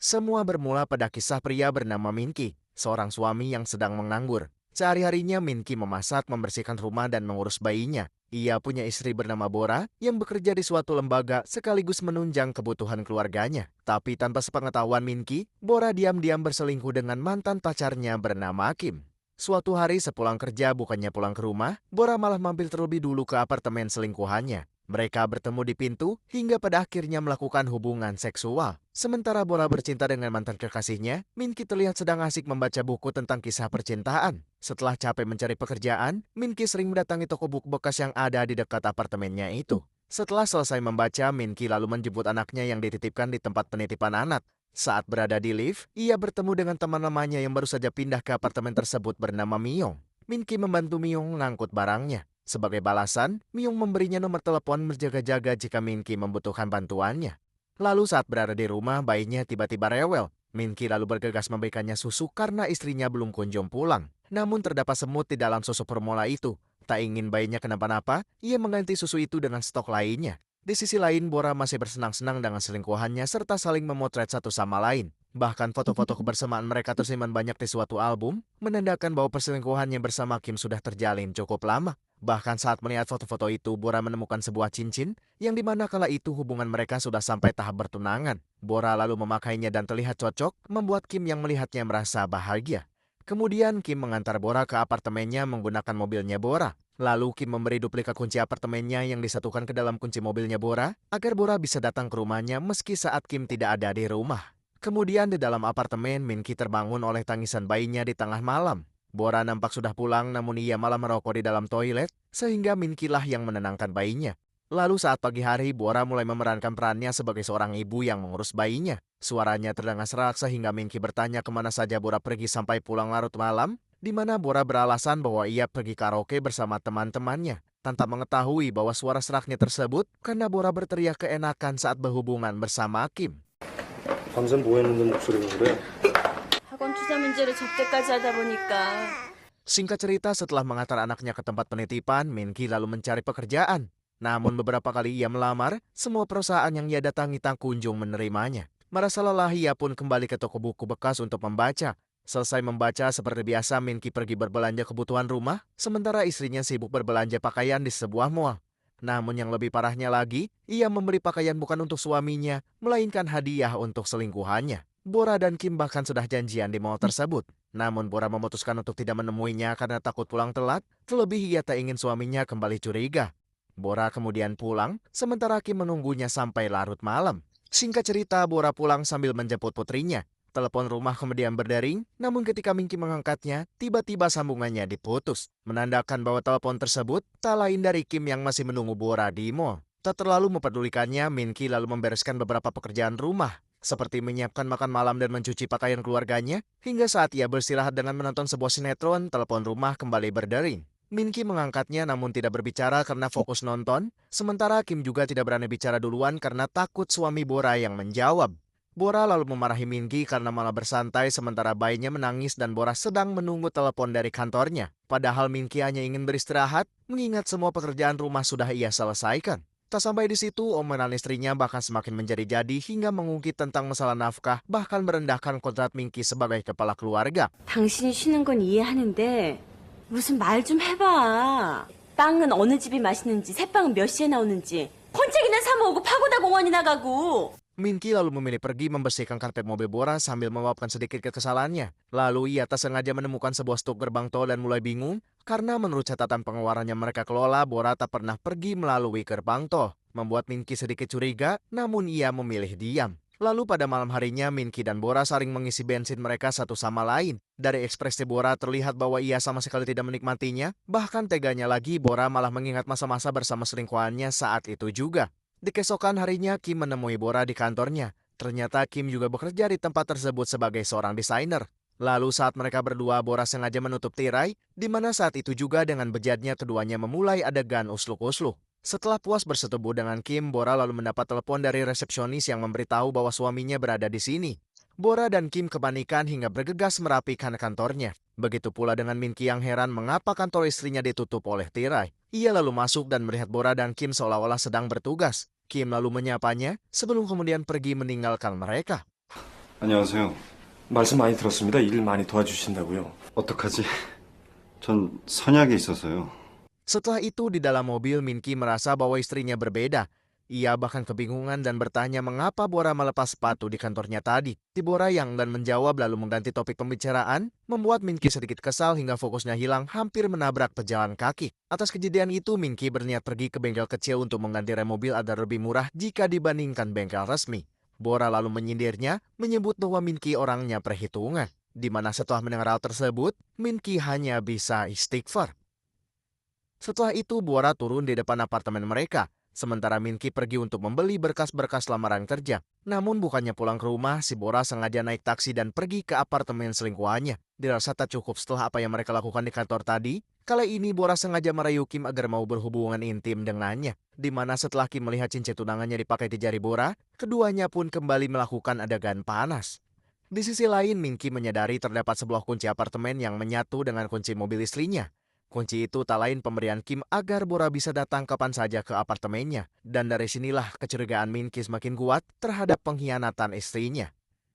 Semua bermula pada kisah pria bernama Minki, seorang suami yang sedang menganggur. Sehari-harinya Minki memasak, membersihkan rumah, dan mengurus bayinya. Ia punya istri bernama Bora yang bekerja di suatu lembaga sekaligus menunjang kebutuhan keluarganya. Tapi tanpa sepengetahuan Minki, Bora diam-diam berselingkuh dengan mantan pacarnya bernama Kim. Suatu hari sepulang kerja bukannya pulang ke rumah, Bora malah mampir terlebih dulu ke apartemen selingkuhannya. Mereka bertemu di pintu hingga pada akhirnya melakukan hubungan seksual. Sementara Bora bercinta dengan mantan kekasihnya, Minki terlihat sedang asik membaca buku tentang kisah percintaan. Setelah capek mencari pekerjaan, Minki sering mendatangi toko buku bekas yang ada di dekat apartemennya itu. Setelah selesai membaca, Minki lalu menjemput anaknya yang dititipkan di tempat penitipan anak. Saat berada di lift, ia bertemu dengan teman lamanya yang baru saja pindah ke apartemen tersebut bernama Miyong. Minki membantu Miyong mengangkut barangnya. Sebagai balasan, Miyong memberinya nomor telepon berjaga-jaga jika Minki membutuhkan bantuannya. Lalu saat berada di rumah, bayinya tiba-tiba rewel. Minki lalu bergegas memberikannya susu karena istrinya belum kunjung pulang. Namun terdapat semut di dalam susu formula itu. Tak ingin bayinya kenapa-napa, ia mengganti susu itu dengan stok lainnya. Di sisi lain, Bora masih bersenang-senang dengan selingkuhannya serta saling memotret satu sama lain. Bahkan foto-foto kebersamaan mereka tersimpan banyak di suatu album, menandakan bahwa perselingkuhannya bersama Kim sudah terjalin cukup lama. Bahkan saat melihat foto-foto itu, Bora menemukan sebuah cincin, yang dimana kala itu hubungan mereka sudah sampai tahap bertunangan. Bora lalu memakainya dan terlihat cocok, membuat Kim yang melihatnya merasa bahagia. Kemudian Kim mengantar Bora ke apartemennya menggunakan mobilnya Bora. Lalu Kim memberi duplikat kunci apartemennya yang disatukan ke dalam kunci mobilnya Bora, agar Bora bisa datang ke rumahnya meski saat Kim tidak ada di rumah. Kemudian di dalam apartemen, Minki terbangun oleh tangisan bayinya di tengah malam. Bora nampak sudah pulang namun ia malah merokok di dalam toilet, sehingga Minki lah yang menenangkan bayinya. Lalu saat pagi hari, Bora mulai memerankan perannya sebagai seorang ibu yang mengurus bayinya. Suaranya terdengar serak sehingga Minki bertanya kemana saja Bora pergi sampai pulang larut malam, di mana Bora beralasan bahwa ia pergi karaoke bersama teman-temannya, tanpa mengetahui bahwa suara seraknya tersebut karena Bora berteriak keenakan saat berhubungan bersama Kim. 밤샘 뭐 했는데 목소리가 그래? 학원 투자 문제를 접대까지 하다 보니까 Singkat cerita, setelah mengantar anaknya ke tempat penitipan, Minki lalu mencari pekerjaan. Namun beberapa kali ia melamar, semua perusahaan yang ia datangi tak kunjung menerimanya. Merasa lelah, ia pun kembali ke toko buku bekas untuk membaca. Selesai membaca, seperti biasa Minki pergi berbelanja kebutuhan rumah, sementara istrinya sibuk berbelanja pakaian di sebuah mall. Namun yang lebih parahnya lagi, ia memberi pakaian bukan untuk suaminya, melainkan hadiah untuk selingkuhannya. Bora dan Kim bahkan sudah janjian di mall tersebut. Namun Bora memutuskan untuk tidak menemuinya karena takut pulang telat, terlebih ia tak ingin suaminya kembali curiga. Bora kemudian pulang, sementara Kim menunggunya sampai larut malam. Singkat cerita, Bora pulang sambil menjemput putrinya. Telepon rumah kemudian berdering, namun ketika Minki mengangkatnya, tiba-tiba sambungannya diputus. Menandakan bahwa telepon tersebut tak lain dari Kim yang masih menunggu Bora di mall. Tak terlalu mempedulikannya, Minki lalu membereskan beberapa pekerjaan rumah, seperti menyiapkan makan malam dan mencuci pakaian keluarganya, hingga saat ia beristirahat dengan menonton sebuah sinetron, telepon rumah kembali berdering. Minki mengangkatnya namun tidak berbicara karena fokus nonton, sementara Kim juga tidak berani bicara duluan karena takut suami Bora yang menjawab. Bora lalu memarahi Minki karena malah bersantai sementara bayinya menangis dan Bora sedang menunggu telepon dari kantornya. Padahal Minki hanya ingin beristirahat, mengingat semua pekerjaan rumah sudah ia selesaikan. Tak sampai di situ, omelan istrinya bahkan semakin menjadi-jadi hingga mengungkit tentang masalah nafkah, bahkan merendahkan kodrat Minki sebagai kepala keluarga. 당신이 쉬는 건 이해하는데 무슨 말 좀 해봐. 빵은 어느 집이 맛있는지, 새빵은 몇 시에 나오는지, 콘책이나 사 먹고 파고다 공원이 나가고. Minki lalu memilih pergi membersihkan karpet mobil Bora sambil meluapkan sedikit kekesalannya. Lalu ia tak sengaja menemukan sebuah stok gerbang tol dan mulai bingung karena menurut catatan pengeluaran yang mereka kelola, Bora tak pernah pergi melalui gerbang tol. Membuat Minki sedikit curiga, namun ia memilih diam. Lalu pada malam harinya, Minki dan Bora saling mengisi bensin mereka satu sama lain. Dari ekspresi Bora terlihat bahwa ia sama sekali tidak menikmatinya, bahkan teganya lagi Bora malah mengingat masa-masa bersama selingkuhannya saat itu juga. Di keesokan harinya, Kim menemui Bora di kantornya. Ternyata Kim juga bekerja di tempat tersebut sebagai seorang desainer. Lalu saat mereka berdua, Bora sengaja menutup tirai, di mana saat itu juga dengan bejatnya keduanya memulai adegan usluk-usluk. Setelah puas bersetubuh dengan Kim, Bora lalu mendapat telepon dari resepsionis yang memberitahu bahwa suaminya berada di sini. Bora dan Kim kepanikan hingga bergegas merapikan kantornya. Begitu pula dengan Minki yang heran mengapa kantor istrinya ditutup oleh tirai. Ia lalu masuk dan melihat Bora dan Kim seolah-olah sedang bertugas. Kim lalu menyapanya sebelum kemudian pergi meninggalkan mereka. 안녕하세요. 말씀 많이 들었습니다. 일 많이 도와주신다고요. 어떡하지? 전 선약이 있어서요. Setelah itu di dalam mobil Minky merasa bahwa istrinya berbeda. Ia bahkan kebingungan dan bertanya mengapa Bora melepas sepatu di kantornya tadi. Si Bora yang dan menjawab lalu mengganti topik pembicaraan, membuat Minky sedikit kesal hingga fokusnya hilang hampir menabrak pejalan kaki. Atas kejadian itu, Minky berniat pergi ke bengkel kecil untuk mengganti rem mobil agar lebih murah jika dibandingkan bengkel resmi. Bora lalu menyindirnya, menyebut bahwa Minky orangnya perhitungan. Di mana setelah mendengar hal tersebut, Minky hanya bisa istighfar. Setelah itu, Bora turun di depan apartemen mereka. Sementara Minky pergi untuk membeli berkas-berkas lamaran kerja. Namun bukannya pulang ke rumah, si Bora sengaja naik taksi dan pergi ke apartemen selingkuhannya. Dirasa tak cukup setelah apa yang mereka lakukan di kantor tadi, kali ini Bora sengaja merayu Kim agar mau berhubungan intim dengannya. Di mana setelah Kim melihat cincin tunangannya dipakai di jari Bora, keduanya pun kembali melakukan adegan panas. Di sisi lain, Minky menyadari terdapat sebuah kunci apartemen yang menyatu dengan kunci mobil istrinya. Kunci itu tak lain pemberian Kim agar Bora bisa datang kapan saja ke apartemennya. Dan dari sinilah kecurigaan Minky semakin kuat terhadap pengkhianatan istrinya.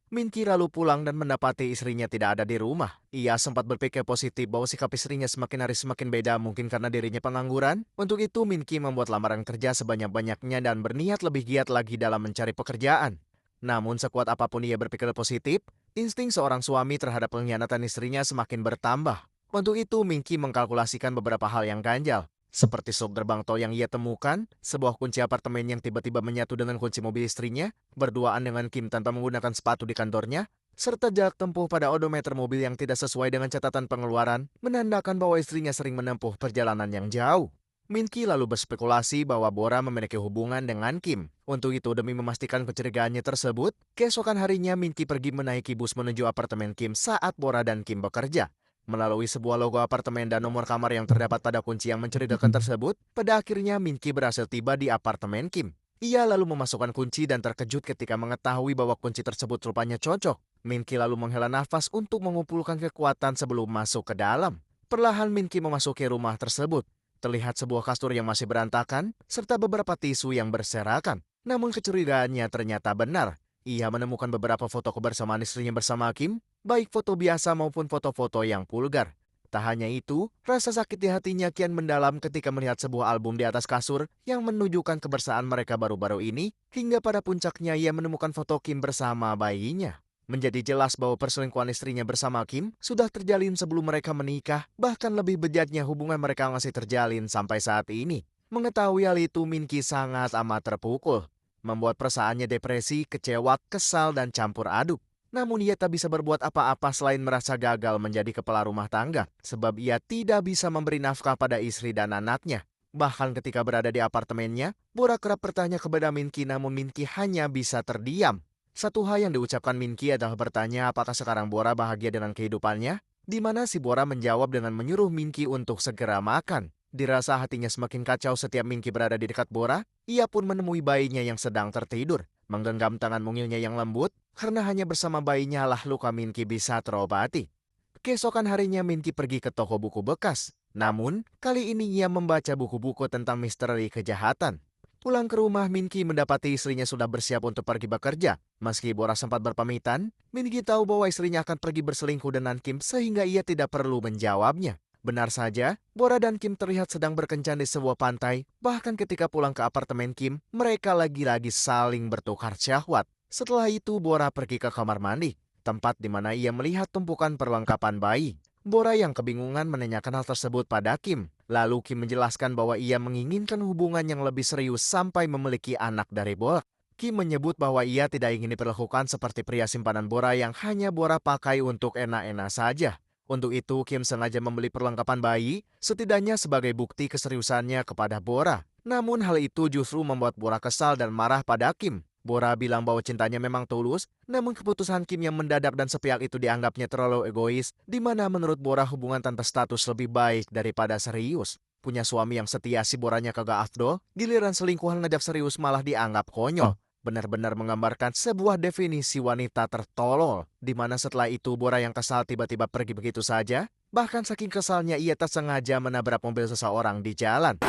Minky lalu pulang dan mendapati istrinya tidak ada di rumah. Ia sempat berpikir positif bahwa sikap istrinya semakin hari semakin beda mungkin karena dirinya pengangguran. Untuk itu Minky membuat lamaran kerja sebanyak-banyaknya dan berniat lebih giat lagi dalam mencari pekerjaan. Namun sekuat apapun ia berpikir positif, insting seorang suami terhadap pengkhianatan istrinya semakin bertambah. Untuk itu, Minky mengkalkulasikan beberapa hal yang ganjal, seperti sub gerbang tol yang ia temukan, sebuah kunci apartemen yang tiba-tiba menyatu dengan kunci mobil istrinya, berduaan dengan Kim tanpa menggunakan sepatu di kantornya, serta jarak tempuh pada odometer mobil yang tidak sesuai dengan catatan pengeluaran, menandakan bahwa istrinya sering menempuh perjalanan yang jauh. Minky lalu berspekulasi bahwa Bora memiliki hubungan dengan Kim. Untuk itu, demi memastikan kecurigaannya tersebut, keesokan harinya Minky pergi menaiki bus menuju apartemen Kim saat Bora dan Kim bekerja. Melalui sebuah logo apartemen dan nomor kamar yang terdapat pada kunci yang mencurigakan tersebut, pada akhirnya Minky berhasil tiba di apartemen Kim. Ia lalu memasukkan kunci dan terkejut ketika mengetahui bahwa kunci tersebut rupanya cocok. Minky lalu menghela nafas untuk mengumpulkan kekuatan sebelum masuk ke dalam. Perlahan Minky memasuki rumah tersebut. Terlihat sebuah kasur yang masih berantakan, serta beberapa tisu yang berserakan. Namun kecurigaannya ternyata benar. Ia menemukan beberapa foto kebersamaan istrinya bersama Kim, baik foto biasa maupun foto-foto yang vulgar. Tak hanya itu, rasa sakit di hatinya kian mendalam ketika melihat sebuah album di atas kasur yang menunjukkan kebersamaan mereka baru-baru ini, hingga pada puncaknya ia menemukan foto Kim bersama bayinya. Menjadi jelas bahwa perselingkuhan istrinya bersama Kim sudah terjalin sebelum mereka menikah, bahkan lebih bejatnya hubungan mereka masih terjalin sampai saat ini. Mengetahui hal itu, Minky sangat amat terpukul. Membuat perasaannya depresi, kecewa, kesal, dan campur aduk. Namun ia tak bisa berbuat apa-apa selain merasa gagal menjadi kepala rumah tangga, sebab ia tidak bisa memberi nafkah pada istri dan anaknya. Bahkan ketika berada di apartemennya, Bora kerap bertanya kepada Minky, namun Minky hanya bisa terdiam. Satu hal yang diucapkan Minky adalah bertanya apakah sekarang Bora bahagia dengan kehidupannya, di mana si Bora menjawab dengan menyuruh Minky untuk segera makan. Dirasa hatinya semakin kacau setiap Minky berada di dekat Bora, ia pun menemui bayinya yang sedang tertidur. Menggenggam tangan mungilnya yang lembut, karena hanya bersama bayinya lah luka Minky bisa terobati. Keesokan harinya Minky pergi ke toko buku bekas. Namun, kali ini ia membaca buku-buku tentang misteri kejahatan. Pulang ke rumah, Minky mendapati istrinya sudah bersiap untuk pergi bekerja. Meski Bora sempat berpamitan, Minky tahu bahwa istrinya akan pergi berselingkuh dengan Kim sehingga ia tidak perlu menjawabnya. Benar saja, Bora dan Kim terlihat sedang berkencan di sebuah pantai. Bahkan ketika pulang ke apartemen Kim, mereka lagi-lagi saling bertukar syahwat. Setelah itu, Bora pergi ke kamar mandi, tempat di mana ia melihat tumpukan perlengkapan bayi. Bora yang kebingungan menanyakan hal tersebut pada Kim. Lalu Kim menjelaskan bahwa ia menginginkan hubungan yang lebih serius sampai memiliki anak dari Bora. Kim menyebut bahwa ia tidak ingin diperlakukan seperti pria simpanan Bora yang hanya Bora pakai untuk enak-enak saja. Untuk itu, Kim sengaja membeli perlengkapan bayi, setidaknya sebagai bukti keseriusannya kepada Bora. Namun hal itu justru membuat Bora kesal dan marah pada Kim. Bora bilang bahwa cintanya memang tulus, namun keputusan Kim yang mendadak dan sepihak itu dianggapnya terlalu egois, di mana menurut Bora hubungan tanpa status lebih baik daripada serius. Punya suami yang setia si Boranya kagak afdol, giliran selingkuhan ngajak serius malah dianggap konyol. Benar-benar menggambarkan sebuah definisi wanita tertolol, di mana setelah itu Bora yang kesal tiba-tiba pergi begitu saja. Bahkan saking kesalnya ia tak sengaja menabrak mobil seseorang di jalan.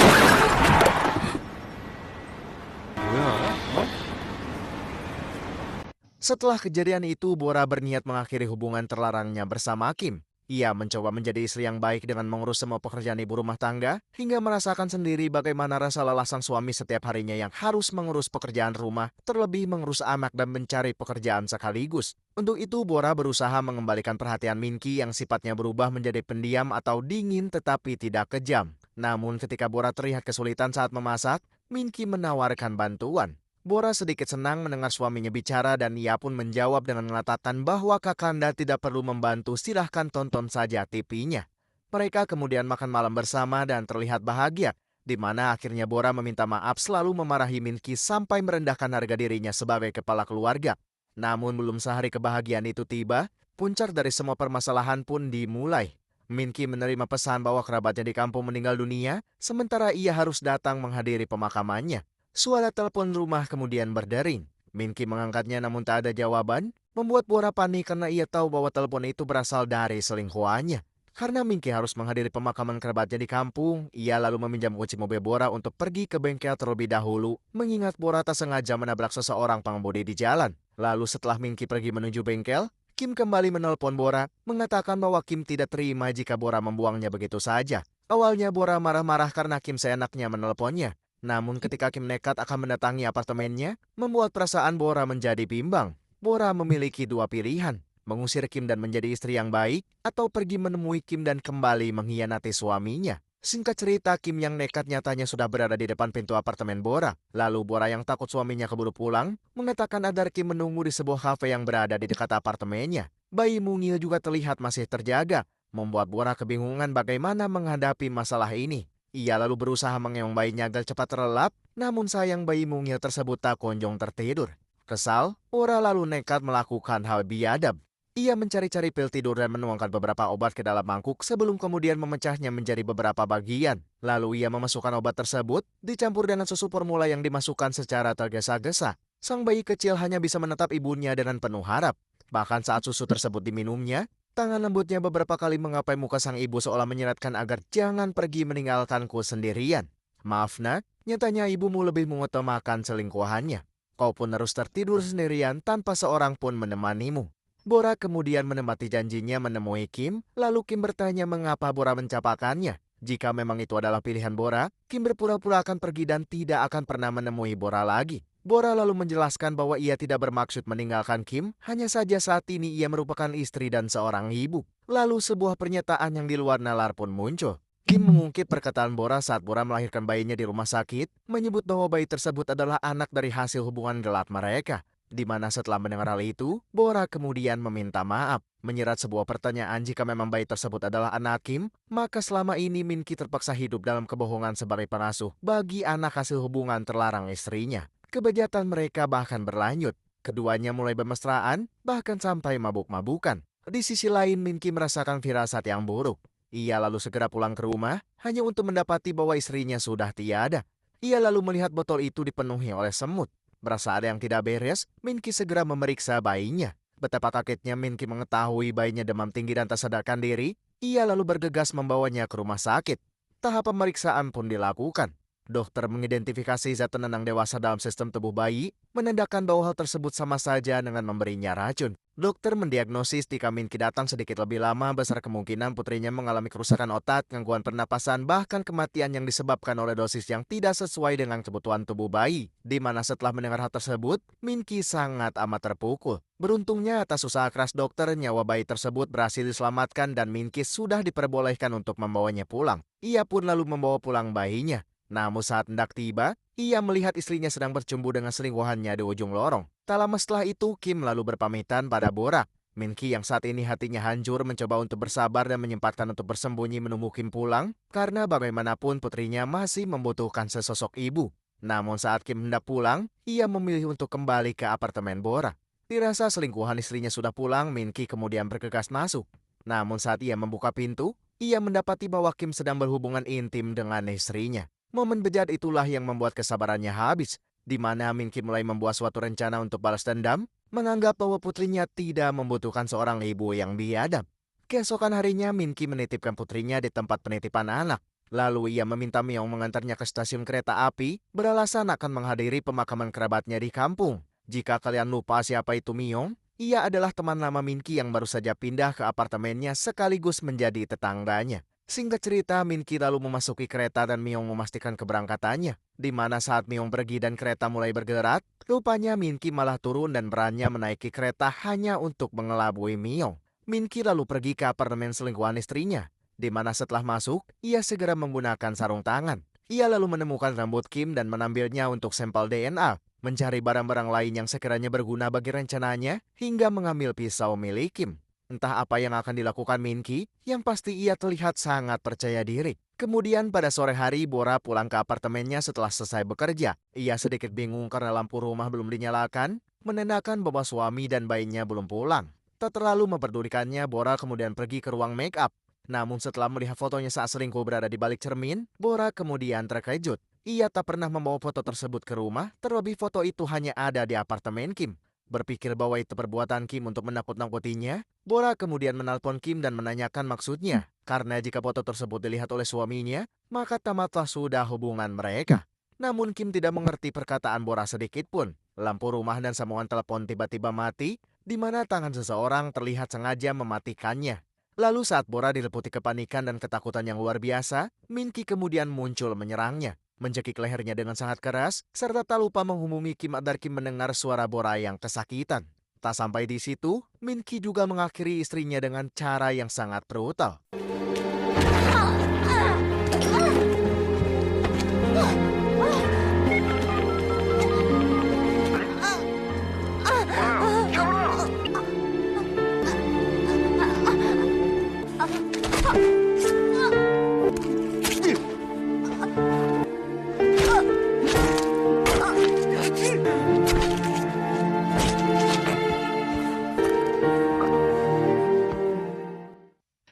Setelah kejadian itu, Bora berniat mengakhiri hubungan terlarangnya bersama Kim. Ia mencoba menjadi istri yang baik dengan mengurus semua pekerjaan ibu rumah tangga, hingga merasakan sendiri bagaimana rasa lelah sang suami setiap harinya yang harus mengurus pekerjaan rumah, terlebih mengurus anak dan mencari pekerjaan sekaligus. Untuk itu, Bora berusaha mengembalikan perhatian Minki yang sifatnya berubah menjadi pendiam atau dingin tetapi tidak kejam. Namun ketika Bora terlihat kesulitan saat memasak, Minki menawarkan bantuan. Bora sedikit senang mendengar suaminya bicara dan ia pun menjawab dengan mengatakan bahwa Kakanda tidak perlu membantu, silahkan tonton saja TV-nya. Mereka kemudian makan malam bersama dan terlihat bahagia, di mana akhirnya Bora meminta maaf selalu memarahi Minki sampai merendahkan harga dirinya sebagai kepala keluarga. Namun belum sehari kebahagiaan itu tiba, puncak dari semua permasalahan pun dimulai. Minki menerima pesan bahwa kerabatnya di kampung meninggal dunia, sementara ia harus datang menghadiri pemakamannya. Suara telepon rumah kemudian berdering. Minki mengangkatnya namun tak ada jawaban, membuat Bora panik karena ia tahu bahwa telepon itu berasal dari selingkuhannya. Karena Minki harus menghadiri pemakaman kerabatnya di kampung, ia lalu meminjam kunci mobil Bora untuk pergi ke bengkel terlebih dahulu, mengingat Bora tak sengaja menabrak seseorang pengemudi di jalan. Lalu setelah Minki pergi menuju bengkel, Kim kembali menelpon Bora, mengatakan bahwa Kim tidak terima jika Bora membuangnya begitu saja. Awalnya Bora marah-marah karena Kim seenaknya menelponnya. Namun ketika Kim nekat akan mendatangi apartemennya, membuat perasaan Bora menjadi bimbang. Bora memiliki dua pilihan, mengusir Kim dan menjadi istri yang baik, atau pergi menemui Kim dan kembali mengkhianati suaminya. Singkat cerita, Kim yang nekat nyatanya sudah berada di depan pintu apartemen Bora. Lalu Bora yang takut suaminya keburu pulang, mengatakan agar Kim menunggu di sebuah kafe yang berada di dekat apartemennya. Bayi mungil juga terlihat masih terjaga, membuat Bora kebingungan bagaimana menghadapi masalah ini. Ia lalu berusaha mengeong bayinya agar cepat terlelap, namun sayang bayi mungil tersebut tak kunjung tertidur. Kesal, Bora lalu nekat melakukan hal biadab. Ia mencari-cari pil tidur dan menuangkan beberapa obat ke dalam mangkuk sebelum kemudian memecahnya menjadi beberapa bagian. Lalu ia memasukkan obat tersebut, dicampur dengan susu formula yang dimasukkan secara tergesa-gesa. Sang bayi kecil hanya bisa menatap ibunya dengan penuh harap. Bahkan saat susu tersebut diminumnya, tangan lembutnya beberapa kali menggapai muka sang ibu seolah menyeratkan agar jangan pergi meninggalkanku sendirian. Maaf nak, nyatanya ibumu lebih mengutamakan selingkuhannya. Kau pun harus tertidur sendirian tanpa seorang pun menemanimu. Bora kemudian menempati janjinya menemui Kim, lalu Kim bertanya mengapa Bora mencapakannya. Jika memang itu adalah pilihan Bora, Kim berpura-pura akan pergi dan tidak akan pernah menemui Bora lagi. Bora lalu menjelaskan bahwa ia tidak bermaksud meninggalkan Kim, hanya saja saat ini ia merupakan istri dan seorang ibu. Lalu sebuah pernyataan yang di luar nalar pun muncul. Kim mengungkit perkataan Bora saat Bora melahirkan bayinya di rumah sakit, menyebut bahwa bayi tersebut adalah anak dari hasil hubungan gelap mereka. Di mana setelah mendengar hal itu, Bora kemudian meminta maaf. Menyerat sebuah pertanyaan jika memang bayi tersebut adalah anak Kim, maka selama ini Minki terpaksa hidup dalam kebohongan sebagai pengasuh bagi anak hasil hubungan terlarang istrinya. Kebejatan mereka bahkan berlanjut. Keduanya mulai bermesraan, bahkan sampai mabuk-mabukan. Di sisi lain, Minki merasakan firasat yang buruk. Ia lalu segera pulang ke rumah, hanya untuk mendapati bahwa istrinya sudah tiada. Ia lalu melihat botol itu dipenuhi oleh semut. Berasa ada yang tidak beres, Minki segera memeriksa bayinya. Betapa kagetnya Minki mengetahui bayinya demam tinggi dan tak sadarkan diri. Ia lalu bergegas membawanya ke rumah sakit. Tahap pemeriksaan pun dilakukan. Dokter mengidentifikasi zat penenang dewasa dalam sistem tubuh bayi, menandakan bahwa hal tersebut sama saja dengan memberinya racun. Dokter mendiagnosis jika Minki datang sedikit lebih lama, besar kemungkinan putrinya mengalami kerusakan otak, gangguan pernapasan, bahkan kematian yang disebabkan oleh dosis yang tidak sesuai dengan kebutuhan tubuh bayi. Di mana setelah mendengar hal tersebut, Minki sangat amat terpukul. Beruntungnya atas usaha keras dokter, nyawa bayi tersebut berhasil diselamatkan dan Minki sudah diperbolehkan untuk membawanya pulang. Ia pun lalu membawa pulang bayinya. Namun saat hendak tiba, ia melihat istrinya sedang bercumbu dengan selingkuhannya di ujung lorong. Tak lama setelah itu, Kim lalu berpamitan pada Bora. Minki yang saat ini hatinya hancur mencoba untuk bersabar dan menyempatkan untuk bersembunyi menunggu Kim pulang, karena bagaimanapun putrinya masih membutuhkan sesosok ibu. Namun saat Kim hendak pulang, ia memilih untuk kembali ke apartemen Bora. Dirasa selingkuhan istrinya sudah pulang, Minki kemudian bergegas masuk. Namun saat ia membuka pintu, ia mendapati bahwa Kim sedang berhubungan intim dengan istrinya. Momen bejat itulah yang membuat kesabarannya habis, di mana Minki mulai membuat suatu rencana untuk balas dendam, menganggap bahwa putrinya tidak membutuhkan seorang ibu yang biadab. Keesokan harinya, Minki menitipkan putrinya di tempat penitipan anak. Lalu ia meminta Myung mengantarnya ke stasiun kereta api, beralasan akan menghadiri pemakaman kerabatnya di kampung. Jika kalian lupa siapa itu Myong, ia adalah teman lama Minki yang baru saja pindah ke apartemennya sekaligus menjadi tetangganya. Singkat cerita, Minki lalu memasuki kereta dan Myong memastikan keberangkatannya. Di mana saat Myong pergi dan kereta mulai bergerak, rupanya Minki malah turun dan beraninya menaiki kereta hanya untuk mengelabui Myong. Minki lalu pergi ke apartemen selingkuhan istrinya, di mana setelah masuk, ia segera menggunakan sarung tangan. Ia lalu menemukan rambut Kim dan menambilnya untuk sampel DNA, mencari barang-barang lain yang sekiranya berguna bagi rencananya, hingga mengambil pisau milik Kim. Entah apa yang akan dilakukan Minki, yang pasti ia terlihat sangat percaya diri. Kemudian pada sore hari, Bora pulang ke apartemennya setelah selesai bekerja. Ia sedikit bingung karena lampu rumah belum dinyalakan, menandakan bahwa suami dan bayinya belum pulang. Tak terlalu memperdulikannya, Bora kemudian pergi ke ruang make up. Namun setelah melihat fotonya saat selingkuh berada di balik cermin, Bora kemudian terkejut. Ia tak pernah membawa foto tersebut ke rumah, terlebih foto itu hanya ada di apartemen Kim. Berpikir bahwa itu perbuatan Kim untuk menakut-nakutinya, Bora kemudian menelpon Kim dan menanyakan maksudnya. Karena jika foto tersebut dilihat oleh suaminya, maka tamatlah sudah hubungan mereka. Namun Kim tidak mengerti perkataan Bora sedikit pun. Lampu rumah dan sambungan telepon tiba-tiba mati, di mana tangan seseorang terlihat sengaja mematikannya. Lalu saat Bora diliputi kepanikan dan ketakutan yang luar biasa, Minki kemudian muncul menyerangnya, mencekik lehernya dengan sangat keras, serta tak lupa menghubungi Kim agar Kim mendengar suara Bora yang kesakitan. Tak sampai di situ, Minki juga mengakhiri istrinya dengan cara yang sangat brutal.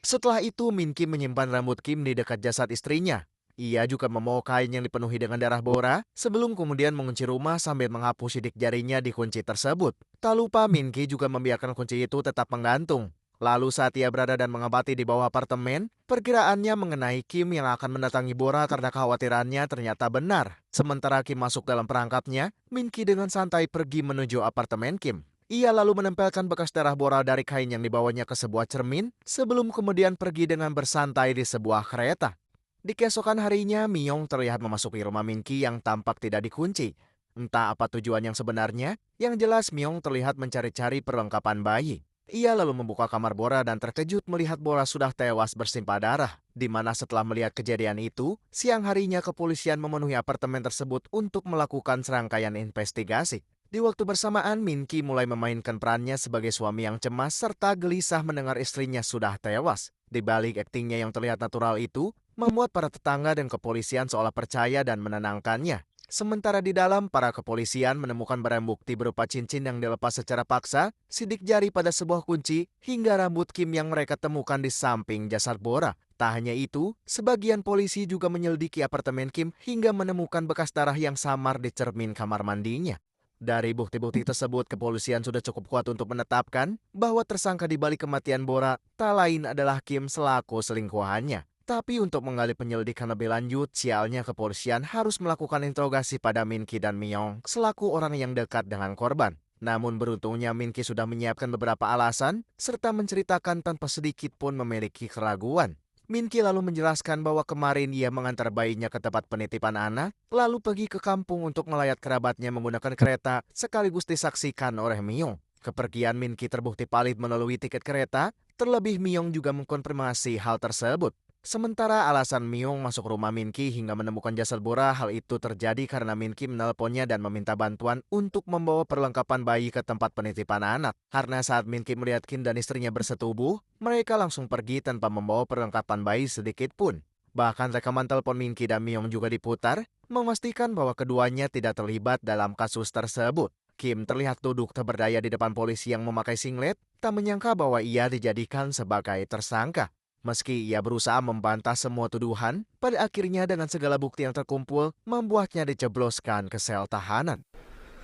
Setelah itu, Minki menyimpan rambut Kim di dekat jasad istrinya. Ia juga membawa kain yang dipenuhi dengan darah Bora, sebelum kemudian mengunci rumah sambil menghapus sidik jarinya di kunci tersebut. Tak lupa, Minki juga membiarkan kunci itu tetap menggantung. Lalu saat ia berada dan mengamati di bawah apartemen, perkiraannya mengenai Kim yang akan mendatangi Bora karena kekhawatirannya ternyata benar. Sementara Kim masuk dalam perangkapnya, Minki dengan santai pergi menuju apartemen Kim. Ia lalu menempelkan bekas darah Bora dari kain yang dibawanya ke sebuah cermin, sebelum kemudian pergi dengan bersantai di sebuah kereta. Di keesokan harinya, Myong terlihat memasuki rumah Minki yang tampak tidak dikunci. Entah apa tujuan yang sebenarnya, yang jelas Myong terlihat mencari-cari perlengkapan bayi. Ia lalu membuka kamar Bora dan terkejut melihat Bora sudah tewas bersimpah darah. Di mana setelah melihat kejadian itu, siang harinya kepolisian memenuhi apartemen tersebut untuk melakukan serangkaian investigasi. Di waktu bersamaan, Minki mulai memainkan perannya sebagai suami yang cemas serta gelisah mendengar istrinya sudah tewas. Di balik aktingnya yang terlihat natural itu, membuat para tetangga dan kepolisian seolah percaya dan menenangkannya. Sementara di dalam, para kepolisian menemukan barang bukti berupa cincin yang dilepas secara paksa, sidik jari pada sebuah kunci, hingga rambut Kim yang mereka temukan di samping jasad Bora. Tak hanya itu, sebagian polisi juga menyelidiki apartemen Kim hingga menemukan bekas darah yang samar di cermin kamar mandinya. Dari bukti-bukti tersebut, kepolisian sudah cukup kuat untuk menetapkan bahwa tersangka di balik kematian Bora tak lain adalah Kim selaku selingkuhannya. Tapi untuk menggali penyelidikan lebih lanjut, sialnya kepolisian harus melakukan interogasi pada Minki dan Myong selaku orang yang dekat dengan korban. Namun beruntungnya Minki sudah menyiapkan beberapa alasan serta menceritakan tanpa sedikit pun memiliki keraguan. Minki lalu menjelaskan bahwa kemarin ia mengantar bayinya ke tempat penitipan anak, lalu pergi ke kampung untuk melayat kerabatnya menggunakan kereta, sekaligus disaksikan oleh Myong. Kepergian Minki terbukti valid melalui tiket kereta, terlebih Myong juga mengkonfirmasi hal tersebut. Sementara alasan Myong masuk rumah Minki hingga menemukan jasad Bora, hal itu terjadi karena Minki menelponnya dan meminta bantuan untuk membawa perlengkapan bayi ke tempat penitipan anak. Karena saat Minki melihat Kim dan istrinya bersetubuh, mereka langsung pergi tanpa membawa perlengkapan bayi sedikit pun. Bahkan rekaman telepon Minki dan Myong juga diputar, memastikan bahwa keduanya tidak terlibat dalam kasus tersebut. Kim terlihat duduk tak berdaya di depan polisi yang memakai singlet, tak menyangka bahwa ia dijadikan sebagai tersangka. Meski ia berusaha membantah semua tuduhan, pada akhirnya dengan segala bukti yang terkumpul, membuatnya dijebloskan ke sel tahanan.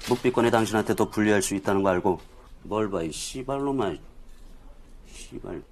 묵비권이 당신한테 더 불리할 수 있다는 거 알고 뭘 봐, 이 씨발놈아. 씨발.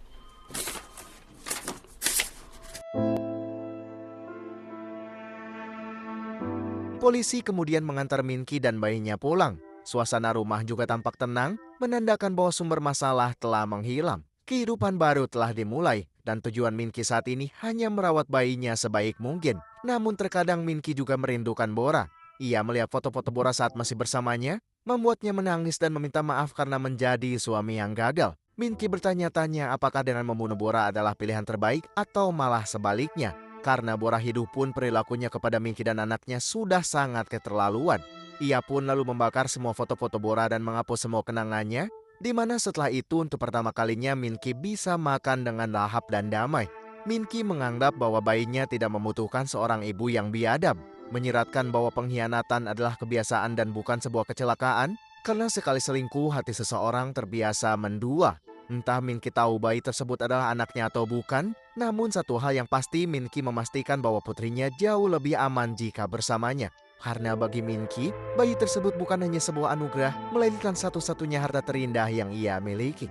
Polisi kemudian mengantar Minki dan bayinya pulang. Suasana rumah juga tampak tenang, menandakan bahwa sumber masalah telah menghilang. Kehidupan baru telah dimulai, dan tujuan Minky saat ini hanya merawat bayinya sebaik mungkin. Namun terkadang Minky juga merindukan Bora. Ia melihat foto-foto Bora saat masih bersamanya, membuatnya menangis dan meminta maaf karena menjadi suami yang gagal. Minky bertanya-tanya apakah dengan membunuh Bora adalah pilihan terbaik atau malah sebaliknya. Karena Bora hidup pun perilakunya kepada Minky dan anaknya sudah sangat keterlaluan. Ia pun lalu membakar semua foto-foto Bora dan menghapus semua kenangannya, di mana setelah itu untuk pertama kalinya Minky bisa makan dengan lahap dan damai. Minky menganggap bahwa bayinya tidak membutuhkan seorang ibu yang biadab, menyiratkan bahwa pengkhianatan adalah kebiasaan dan bukan sebuah kecelakaan, karena sekali selingkuh hati seseorang terbiasa mendua. Entah Minky tahu bayi tersebut adalah anaknya atau bukan, namun satu hal yang pasti Minky memastikan bahwa putrinya jauh lebih aman jika bersamanya. Karena bagi Minky, bayi tersebut bukan hanya sebuah anugerah, melainkan satu-satunya harta terindah yang ia miliki.